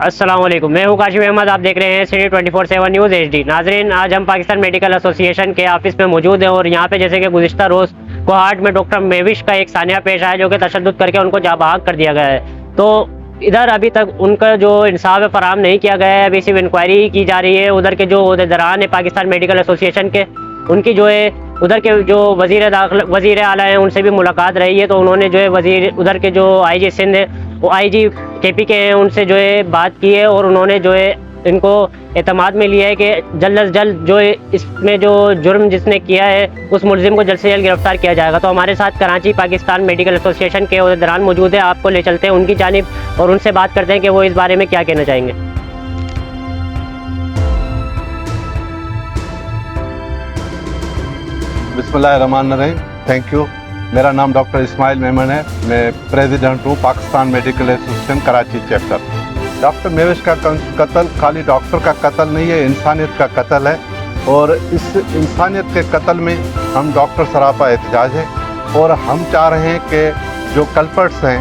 السلام علیکم، میں ہوں کاشف احمد، آپ دیکھ رہے ہیں سٹی 24/7 نیوز HD۔ ناظرین، آج ہم پاکستان میڈیکل ایسوسی ایشن کے آفس میں موجود ہیں اور یہاں پہ جیسے کہ گزشتہ روز کوہاٹ میں ڈاکٹر مہوش کا ایک سانحہ پیش آیا جو کہ تشدد کر کے ان کو جاں بحق کر دیا گیا ہے، تو ادھر ابھی تک ان کا جو انصاف فراہم نہیں کیا گیا ہے، ابھی صرف انکوائری کی جا رہی ہے۔ ادھر کے جو عہدیداران ہیں پاکستان میڈیکل ایسوسی ایشن کے، ان کی جو ہے ادھر کے جو وزیر اعلیٰ ہیں ان سے بھی ملاقات رہی ہے، تو انہوں نے جو ہے ادھر کے جو IG سندھ ہے، وہ IG KP کے ہیں، ان سے جو ہے بات کی ہے اور انہوں نے جو ہے ان کو اعتماد میں لیا ہے کہ جلد از جلد جو ہے اس میں جو جرم جس نے کیا ہے اس ملزم کو جلد سے جلد گرفتار کیا جائے گا۔ تو ہمارے ساتھ کراچی پاکستان میڈیکل ایسوسی ایشن کے عہدیداران موجود ہیں، آپ کو لے چلتے ہیں ان کی جانب اور ان سے بات کرتے ہیں کہ وہ اس بارے میں کیا کہنا چاہیں گے۔ بسم اللہ الرحمن الرحیم، تھینک یو۔ میرا نام ڈاکٹر اسماعیل میمن ہے، میں پریزیڈنٹ ہوں Pakistan medical association Karachi chapter. Doctor Mehwish کا قتل خالی ڈاکٹر کا قتل نہیں ہے، انسانیت کا قتل ہے، اور اس انسانیت کے قتل میں ہم ڈاکٹر سراپا احتجاج ہے، اور ہم چاہ رہے ہیں کہ جو کلپرٹس ہیں،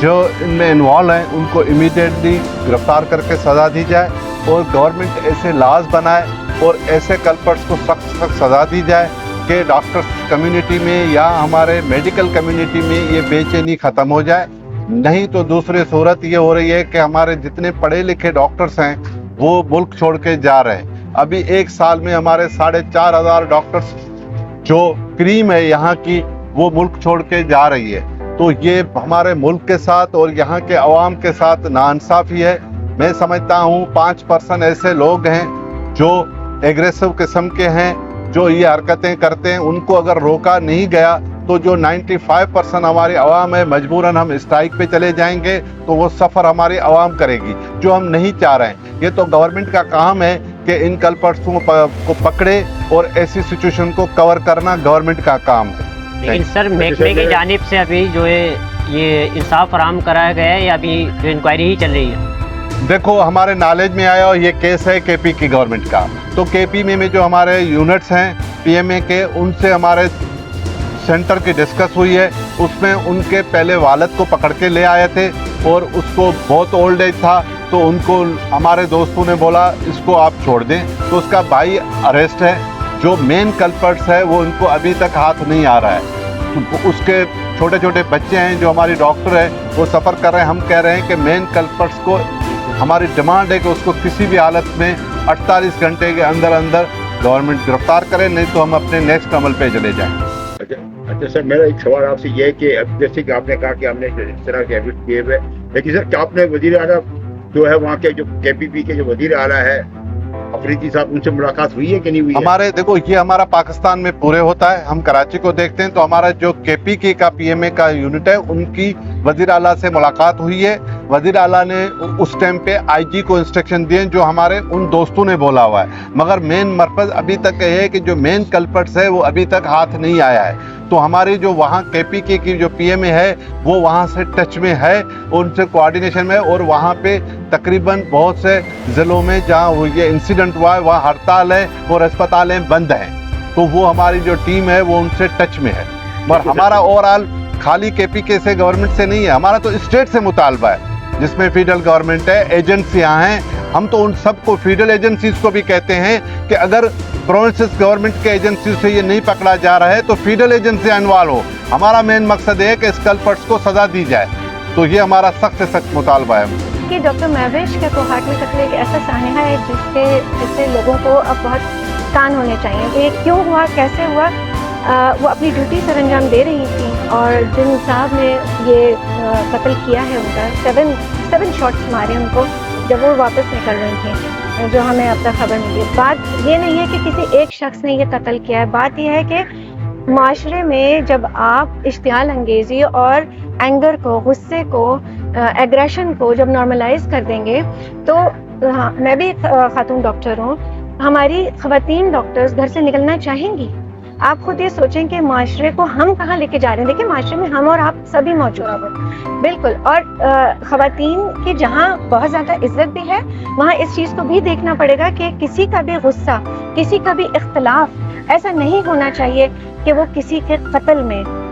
جو ان میں انوالو ہیں، ان کو امیڈیٹلی گرفتار کر کے سزا دی جائے، اور گورنمنٹ ایسے لاز بنائے اور ایسے کلپرٹس کو سخت سزا دی جائے کہ ڈاکٹرس کمیونٹی میں یا ہمارے میڈیکل کمیونٹی میں یہ بے چینی ختم ہو جائے۔ نہیں تو دوسری صورت یہ ہو رہی ہے کہ ہمارے جتنے پڑھے لکھے ڈاکٹرس ہیں وہ ملک چھوڑ کے جا رہے ہیں۔ ابھی ایک سال میں ہمارے 4,500 ڈاکٹرس جو کریم ہے یہاں کی، وہ ملک چھوڑ کے جا رہی ہے۔ تو یہ ہمارے ملک کے ساتھ اور یہاں کے عوام کے ساتھ ناانصافی ہے۔ میں سمجھتا ہوں 5% ایسے لوگ ہیں جو ایگریسو قسم کے ہیں، جو یہ حرکتیں کرتے ہیں، ان کو اگر روکا نہیں گیا تو جو 95% ہماری عوام ہے مجبوراً ہم اسٹرائک پہ چلے جائیں گے، تو وہ سفر ہماری عوام کرے گی، جو ہم نہیں چاہ رہے ہیں۔ یہ تو گورنمنٹ کا کام ہے کہ ان کلپرٹسوں کو پکڑے، اور ایسی سچویشن کو کور کرنا گورنمنٹ کا کام ہے۔ لیکن سر، محکمے کی جانب سے ابھی جو ہے یہ انصاف فراہم کرایا گیا ہے یا ابھی جو انکوائری ہی چل رہی ہے؟ دیکھو، ہمارے نالج میں آیا یہ کیس ہے KP کی گورنمنٹ کا، تو KP میں جو ہمارے یونٹس ہیں PMA کے، ان سے ہمارے سینٹر کی ڈسکس ہوئی ہے۔ اس میں ان کے پہلے والد کو پکڑ کے لے آئے تھے، اور اس کو بہت اولڈ ایج تھا، تو ان کو ہمارے دوستوں نے بولا اس کو آپ چھوڑ دیں، تو اس کا بھائی اریسٹ ہے۔ جو مین کلپرٹس ہے وہ ان کو ابھی تک ہاتھ نہیں آ رہا ہے۔ اس کے چھوٹے چھوٹے بچے ہیں جو ہماری ڈاکٹر ہے وہ سفر کر رہے ہیں۔ ہم کہہ رہے ہیں کہ مین کلپرٹس کو، ہماری ڈیمانڈ ہے کہ اس کو کسی بھی حالت میں 48 گھنٹے کے اندر گورنمنٹ گرفتار کرے، نہیں تو ہم اپنے نیکسٹ عمل پہ چلے جائیں۔ اچھا سر، میرا ایک سوال آپ سے یہ ہے کہ اب جیسے کہ آپ نے کہا کہ ہم نے اس طرح کے ایڈمٹ کیے ہوئے، لیکن سر کیا آپ نے وزیر اعلیٰ جو ہے وہاں کے جو KPP کے جو وزیر اعلیٰ ہے افریدی صاحب، ان سے ملاقات ہوئی ہے کہ نہیں ہوئی ہے؟ ہمارے دیکھو، یہ ہمارا پاکستان میں پورے ہوتا ہے، ہم کراچی کو دیکھتے ہیں، تو ہمارا جو KP کا PMA کا یونٹ ہے، ان کی وزیر اعلیٰ سے ملاقات ہوئی ہے۔ وزیر اعلیٰ نے اس ٹائم پہ IG کو انسٹرکشن دیے جو ہمارے ان دوستوں نے بولا ہوا ہے، مگر مین مرکز ابھی تک یہ ہے کہ جو مین کلپرٹس ہے وہ ابھی تک ہاتھ نہیں آیا ہے۔ تو ہماری جو وہاں KP کی جو PMA ہے وہ وہاں سے ٹچ میں ہے، ان سے کوآرڈینیشن میں، اور وہاں پہ تقریباً بہت سے ضلعوں میں جہاں یہ انسیڈنٹ ہوا ہے وہاں ہڑتال ہے اور اسپتالیں بند ہیں، تو وہ ہماری جو ٹیم ہے وہ ان سے ٹچ میں ہے۔ اور ہمارا اوورآل خالی KP کے سے گورنمنٹ سے نہیں ہے، ہمارا تو اسٹیٹ سے مطالبہ ہے، جس میں فیڈرل گورنمنٹ ہے، ایجنسیاں ہیں۔ ہم تو ان سب کو، فیڈرل ایجنسیز کو بھی کہتے ہیں کہ اگر پروونسز گورنمنٹ کے ایجنسیز سے یہ نہیں پکڑا جا رہا ہے تو فیڈرل ایجنسیاں انوالو ہو۔ ہمارا مین مقصد ہے کہ اس کلپرٹس کو سزا دی جائے، تو یہ ہمارا سخت سے سخت مطالبہ ہے۔ کہ ڈاکٹر مہوش کے کوہاٹ میں قتل ایک ایسا سانحہ ہے جس سے لوگوں کو اب بہت کان ہونے چاہیے کہ یہ کیوں ہوا، کیسے ہوا۔ وہ اپنی ڈیوٹی سر انجام دے رہی تھی، اور جن صاحب نے یہ قتل کیا ہے، ان کا 7 شاٹس مارے ان کو جب وہ واپس نکل رہی تھیں، جو ہمیں اب تک خبر ملی۔ بات یہ نہیں ہے کہ کسی ایک شخص نے یہ قتل کیا ہے، بات یہ ہے کہ معاشرے میں جب آپ اشتعال انگیزی اور اینگر کو، غصے کو، ایگریشن کو جب نارملائز کر دیں گے، تو میں بھی خاتون ڈاکٹر ہوں، ہماری خواتین ڈاکٹرز گھر سے نکلنا چاہیں گی۔ آپ خود یہ سوچیں کہ معاشرے کو ہم کہاں لے کے جا رہے ہیں۔ دیکھیں، معاشرے میں ہم اور آپ سبھی موجود ہیں، بالکل، اور خواتین کی جہاں بہت زیادہ عزت بھی ہے، وہاں اس چیز کو بھی دیکھنا پڑے گا کہ کسی کا بھی غصہ، کسی کا بھی اختلاف ایسا نہیں ہونا چاہیے کہ وہ کسی کے قتل میں